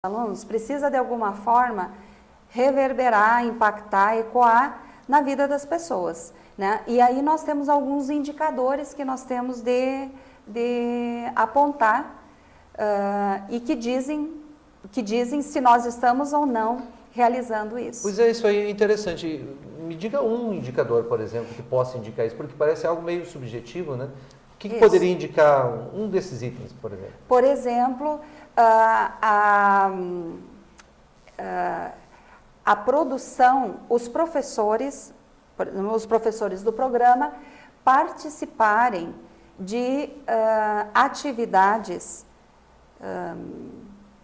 alunos precisa de alguma forma reverberar, impactar, ecoar na vida das pessoas, né? E aí nós temos alguns indicadores que nós temos de apontar e que dizem se nós estamos ou não realizando isso. Pois é, isso aí é interessante. Me diga um indicador, por exemplo, que possa indicar isso, porque parece algo meio subjetivo, né? O que poderia indicar um desses itens, por exemplo? Por exemplo, a produção, os professores do programa participarem de atividades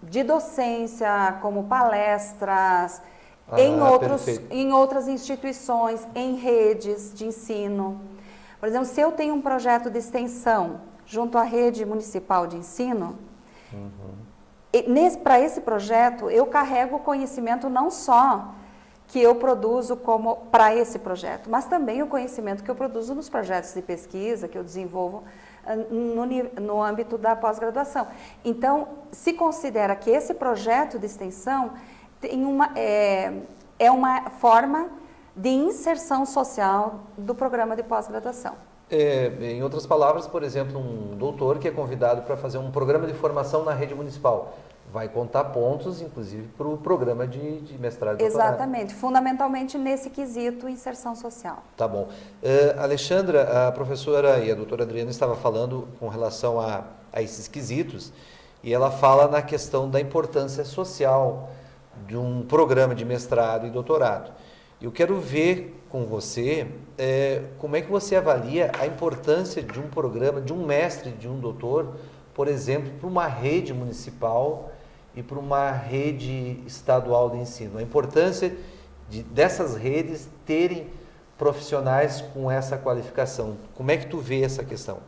de docência, como palestras, em outras instituições, em redes de ensino. Por exemplo, se eu tenho um projeto de extensão junto à rede municipal de ensino, para esse projeto eu carrego o conhecimento não só que eu produzo para esse projeto, mas também o conhecimento que eu produzo nos projetos de pesquisa que eu desenvolvo no âmbito da pós-graduação. Então, se considera que esse projeto de extensão é uma forma de inserção social do programa de pós-graduação. Em outras palavras, por exemplo, um doutor que é convidado para fazer um programa de formação na rede municipal vai contar pontos, inclusive, para o programa de mestrado e doutorado. Exatamente, fundamentalmente nesse quesito inserção social. Tá bom. Alexandra, a professora e a doutora Adriana estavam falando com relação a esses quesitos, e ela fala na questão da importância social de um programa de mestrado e doutorado. Eu quero ver com você como é que você avalia a importância de um programa, de um mestre, de um doutor, por exemplo, para uma rede municipal e para uma rede estadual de ensino. A importância dessas redes terem profissionais com essa qualificação. Como é que tu vê essa questão?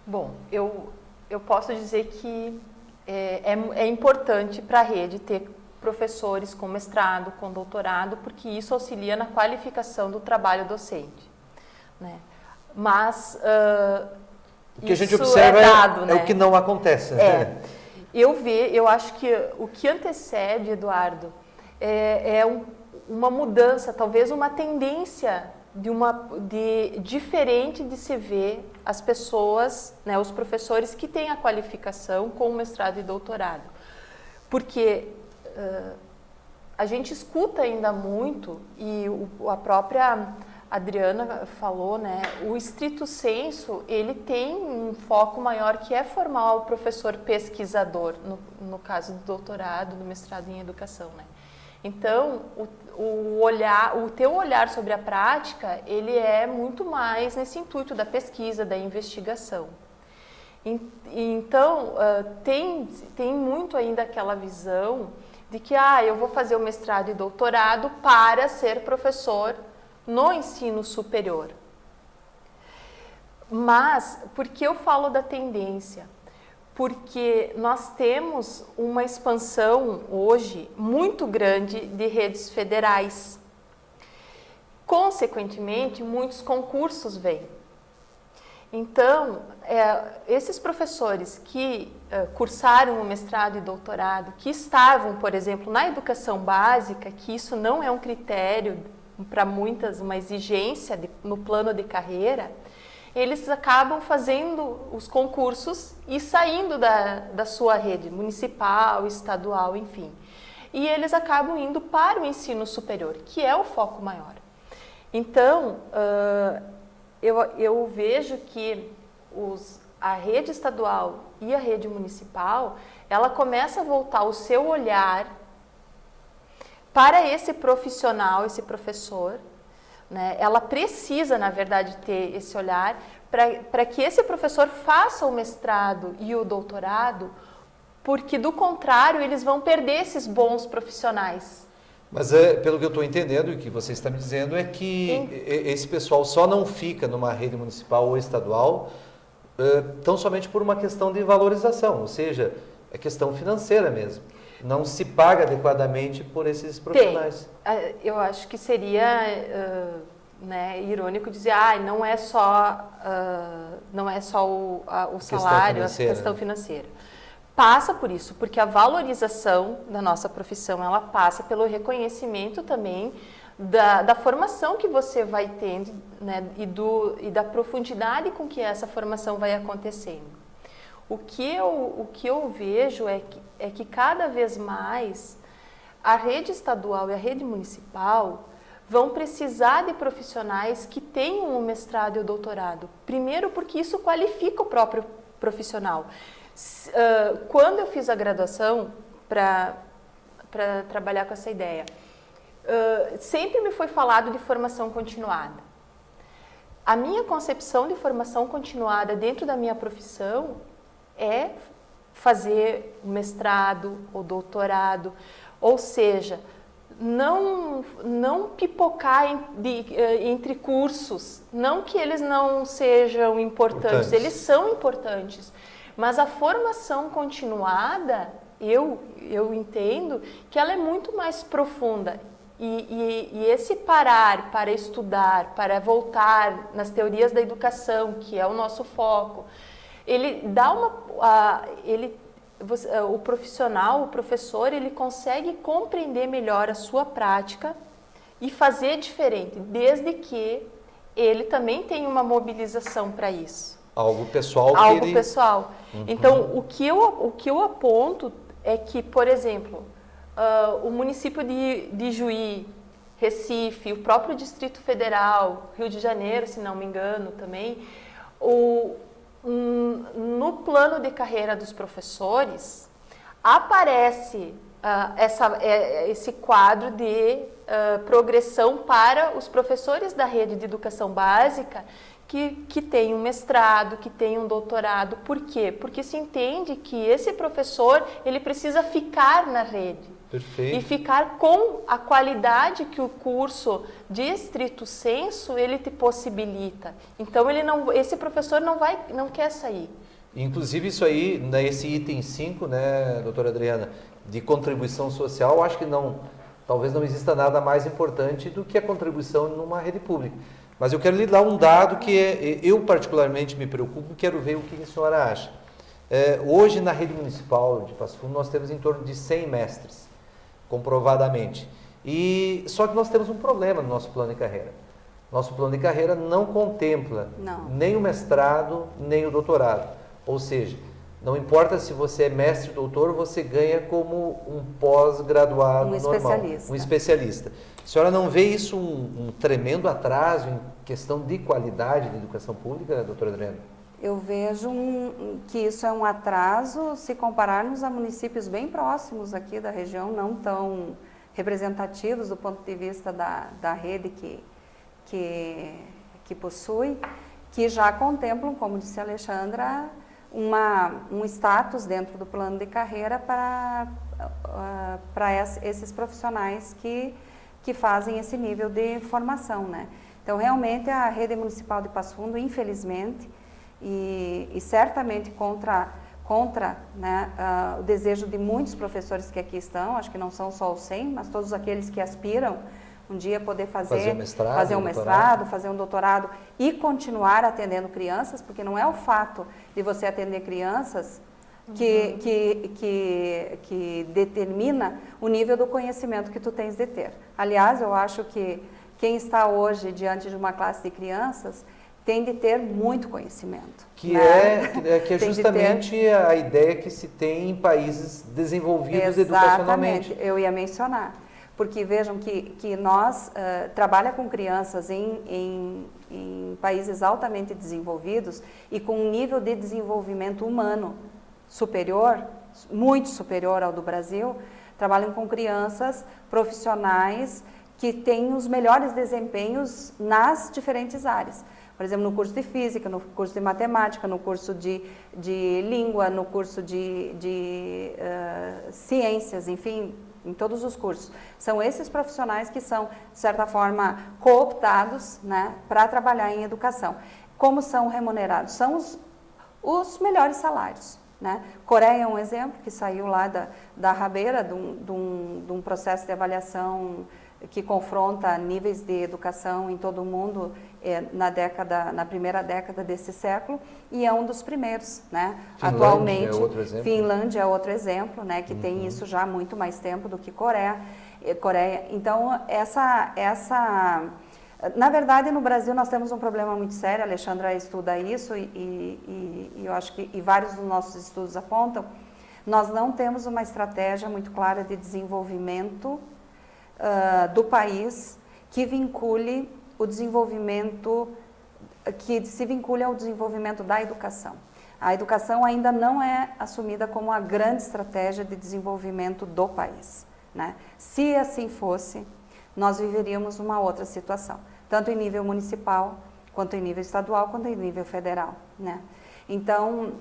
Bom, eu posso dizer que é importante para a rede ter professores com mestrado, com doutorado, porque isso auxilia na qualificação do trabalho docente, né? Mas o que a gente observa dado, né? O que não acontece. Né? Eu acho que o que antecede, Eduardo, uma mudança, talvez uma tendência diferente de se ver as pessoas, né, os professores que têm a qualificação com mestrado e doutorado. Porque a gente escuta ainda muito, e a própria Adriana falou, né, o estrito sensu, ele tem um foco maior que é formar o professor pesquisador, no caso do doutorado, do mestrado em educação, né? Então, o teu olhar sobre a prática, ele é muito mais nesse intuito da pesquisa, da investigação. Então, tem muito ainda aquela visão de que eu vou fazer o mestrado e doutorado para ser professor no ensino superior. Mas, por que eu falo da tendência? Porque nós temos uma expansão hoje muito grande de redes federais. Consequentemente, muitos concursos vêm. Então, esses professores que cursaram o mestrado e doutorado, que estavam, por exemplo, na educação básica, que isso não é um critério para muitas, uma exigência no plano de carreira, eles acabam fazendo os concursos e saindo da sua rede municipal, estadual, enfim. E eles acabam indo para o ensino superior, que é o foco maior. Então, eu vejo que a rede estadual e a rede municipal, ela começa a voltar o seu olhar para esse profissional, esse professor, né? Ela precisa, na verdade, ter esse olhar para que esse professor faça o mestrado e o doutorado, porque, do contrário, eles vão perder esses bons profissionais. Mas, pelo que eu estou entendendo e que você está me dizendo, é que esse pessoal só não fica numa rede municipal ou estadual tão somente por uma questão de valorização, ou seja, é questão financeira mesmo. Não se paga adequadamente por esses profissionais. Eu acho que seria irônico dizer, não é só o salário, a questão financeira. passa por isso, porque a valorização da nossa profissão, ela passa pelo reconhecimento também da formação que você vai tendo, né, e da profundidade com que essa formação vai acontecendo. O que eu vejo é que cada vez mais a rede estadual e a rede municipal vão precisar de profissionais que tenham um mestrado e o doutorado. Primeiro porque isso qualifica o próprio profissional. Quando eu fiz a graduação para trabalhar com essa ideia, sempre me foi falado de formação continuada. A minha concepção de formação continuada dentro da minha profissão é fazer mestrado ou doutorado, ou seja, não pipocar entre cursos, não que eles não sejam importantes, eles são importantes, mas a formação continuada, eu entendo que ela é muito mais profunda. E esse parar para estudar, para voltar nas teorias da educação, que é o nosso foco, ele dá o profissional, o professor, ele consegue compreender melhor a sua prática e fazer diferente, desde que ele também tenha uma mobilização para isso. Algo pessoal. Algo pessoal. Então, o que eu aponto é que, por exemplo, o município de Juí, Recife, o próprio Distrito Federal, Rio de Janeiro, se não me engano também, no plano de carreira dos professores, aparece esse quadro de progressão para os professores da rede de educação básica que tem um mestrado, que tem um doutorado. Por quê? Porque se entende que esse professor ele precisa ficar na rede. Perfeito. E ficar com a qualidade que o curso de estrito sensu ele te possibilita. Então esse professor não quer sair. Inclusive isso aí, nesse item 5, né, doutora Adriana, de contribuição social, acho que talvez não exista nada mais importante do que a contribuição numa rede pública. Mas eu quero lhe dar um dado que eu particularmente me preocupo e quero ver o que a senhora acha. Hoje na rede municipal de Passo Fundo nós temos em torno de 100 mestres, comprovadamente. Só que nós temos um problema no nosso plano de carreira. Nosso plano de carreira não contempla nem o mestrado, nem o doutorado. Ou seja, não importa se você é mestre ou doutor, você ganha como um pós-graduado normal. Um especialista. A senhora não vê isso um tremendo atraso em questão de qualidade de educação pública, doutora Adriana? Eu vejo que isso é um atraso se compararmos a municípios bem próximos aqui da região, não tão representativos do ponto de vista da rede que possui, que já contemplam, como disse a Alexandra, um status dentro do plano de carreira para esses profissionais que fazem esse nível de formação, né? Então, realmente, a rede municipal de Passo Fundo, infelizmente, e certamente contra né, o desejo de muitos professores que aqui estão, acho que não são só os 100, mas todos aqueles que aspiram um dia poder fazer um mestrado, fazer um doutorado e continuar atendendo crianças, porque não é o fato de você atender crianças que determina o nível do conhecimento que tu tens de ter. Aliás, eu acho que quem está hoje diante de uma classe de crianças tem de ter muito conhecimento. Que é justamente a ideia que se tem em países desenvolvidos educacionalmente. Exatamente, eu ia mencionar. Porque vejam que nós trabalha com crianças em países altamente desenvolvidos e com um nível de desenvolvimento humano superior, muito superior ao do Brasil, trabalham com crianças profissionais que têm os melhores desempenhos nas diferentes áreas. Por exemplo, no curso de física, no curso de matemática, no curso de língua, no curso de ciências, enfim, em todos os cursos. São esses profissionais que são, de certa forma, cooptados, né, para trabalhar em educação. Como são remunerados? São os melhores salários, né? Coreia é um exemplo que saiu lá da rabeira de um processo de avaliação que confronta níveis de educação em todo o mundo na primeira década desse século, e é um dos primeiros, né? Finlândia Atualmente, é outro exemplo. Finlândia é outro exemplo, né? Que tem isso já há muito mais tempo do que Coreia. Então, na verdade, no Brasil nós temos um problema muito sério, a Alexandra estuda isso e eu acho que vários dos nossos estudos apontam, nós não temos uma estratégia muito clara de desenvolvimento do país que vincule o desenvolvimento, que se vincule ao desenvolvimento da educação. A educação ainda não é assumida como a grande estratégia de desenvolvimento do país, né? Se assim fosse, nós viveríamos uma outra situação, tanto em nível municipal, quanto em nível estadual, quanto em nível federal, né? Então,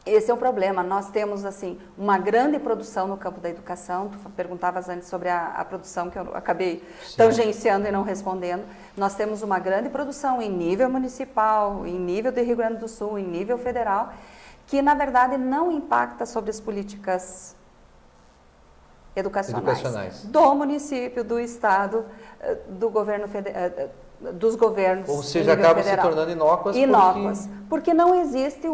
esse é o problema. Nós temos, assim, uma grande produção no campo da educação. Tu perguntavas antes sobre a produção, que eu acabei tangenciando e não respondendo. Nós temos uma grande produção em nível municipal, em nível do Rio Grande do Sul, em nível federal, que, na verdade, não impacta sobre as políticas educacionais do município, do estado, do governo federal, dos governos. Ou seja, acabam se tornando inócuas. Porque não existe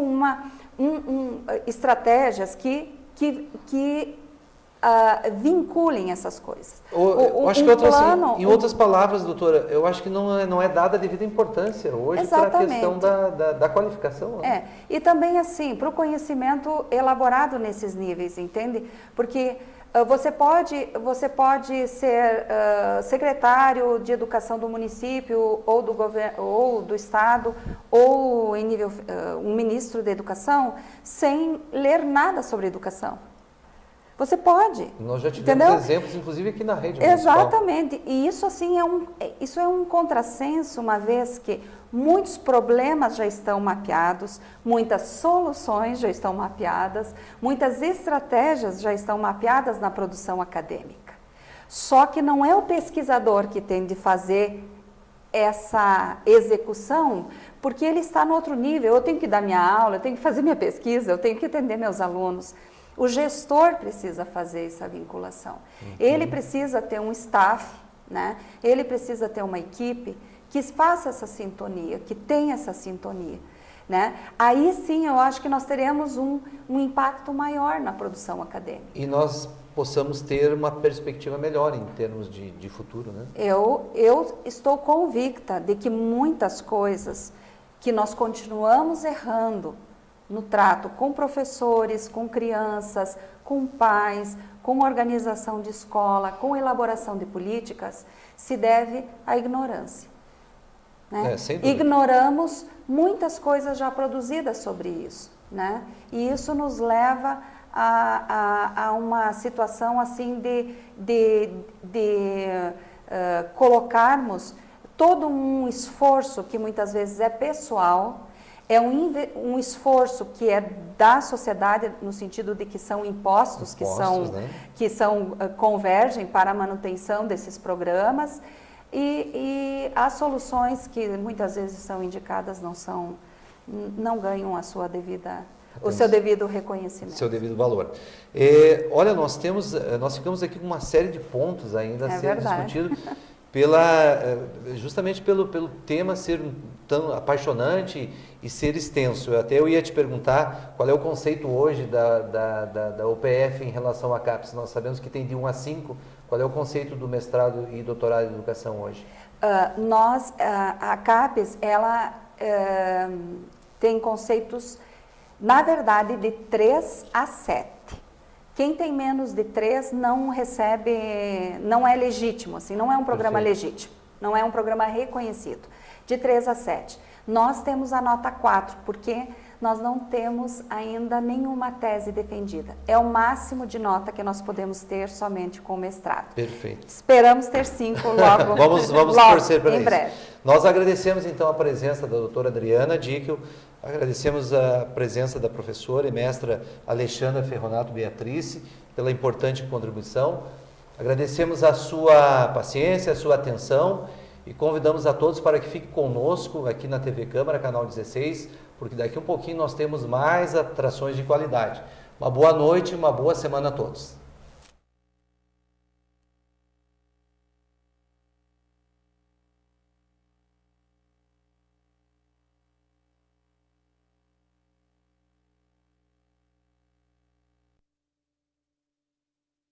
estratégias que vinculem essas coisas. Acho que em outras palavras, doutora, eu acho que não é dada a devida importância hoje para a questão da qualificação. Né? E também assim, para o conhecimento elaborado nesses níveis, entende? Porque você pode ser secretário de educação do município ou do governo ou do estado ou em nível um ministro da educação sem ler nada sobre educação. Você pode. Nós já tivemos exemplos, inclusive aqui na rede municipal. Exatamente. E isso assim isso é um contrassenso, uma vez que muitos problemas já estão mapeados, muitas soluções já estão mapeadas, muitas estratégias já estão mapeadas na produção acadêmica. Só que não é o pesquisador que tem de fazer essa execução, porque ele está no outro nível. Eu tenho que dar minha aula, eu tenho que fazer minha pesquisa, eu tenho que atender meus alunos. O gestor precisa fazer essa vinculação. Ele precisa ter um staff, né? Ele precisa ter uma equipe que faça essa sintonia, que tenha essa sintonia, né? Aí sim eu acho que nós teremos um impacto maior na produção acadêmica. E nós possamos ter uma perspectiva melhor em termos de futuro, né? Eu estou convicta de que muitas coisas que nós continuamos errando no trato com professores, com crianças, com pais, com organização de escola, com elaboração de políticas, se deve à ignorância. Né? Ignoramos muitas coisas já produzidas sobre isso, né? E isso nos leva a uma situação assim de colocarmos todo um esforço que muitas vezes é pessoal, é um esforço que é da sociedade, no sentido de que são impostos né? que convergem para a manutenção desses programas, e as soluções que muitas vezes são indicadas não ganham a sua o seu devido reconhecimento. Seu devido valor. Olha, nós ficamos aqui com uma série de pontos ainda a ser discutido, justamente pelo tema ser tão apaixonante e ser extenso. Eu ia te perguntar qual é o conceito hoje da UPF em relação à CAPES. Nós sabemos que tem de 1 a 5. Qual é o conceito do mestrado e doutorado em educação hoje? A CAPES, ela tem conceitos, na verdade, de 3 a 7. Quem tem menos de 3 não recebe, não é legítimo, assim, não é um programa legítimo, não é um programa reconhecido. De 3 a 7. Nós temos a nota 4, porque nós não temos ainda nenhuma tese defendida. É o máximo de nota que nós podemos ter somente com o mestrado. Perfeito. Esperamos ter 5 logo. Vamos torcer para em isso. Breve. Nós agradecemos então a presença da doutora Adriana Dickel, agradecemos a presença da professora e mestra Alexandra Ferronato Beatrice pela importante contribuição. Agradecemos a sua paciência, a sua atenção e convidamos a todos para que fiquem conosco aqui na TV Câmara, canal 16, porque daqui um pouquinho nós temos mais atrações de qualidade. Uma boa noite e uma boa semana a todos.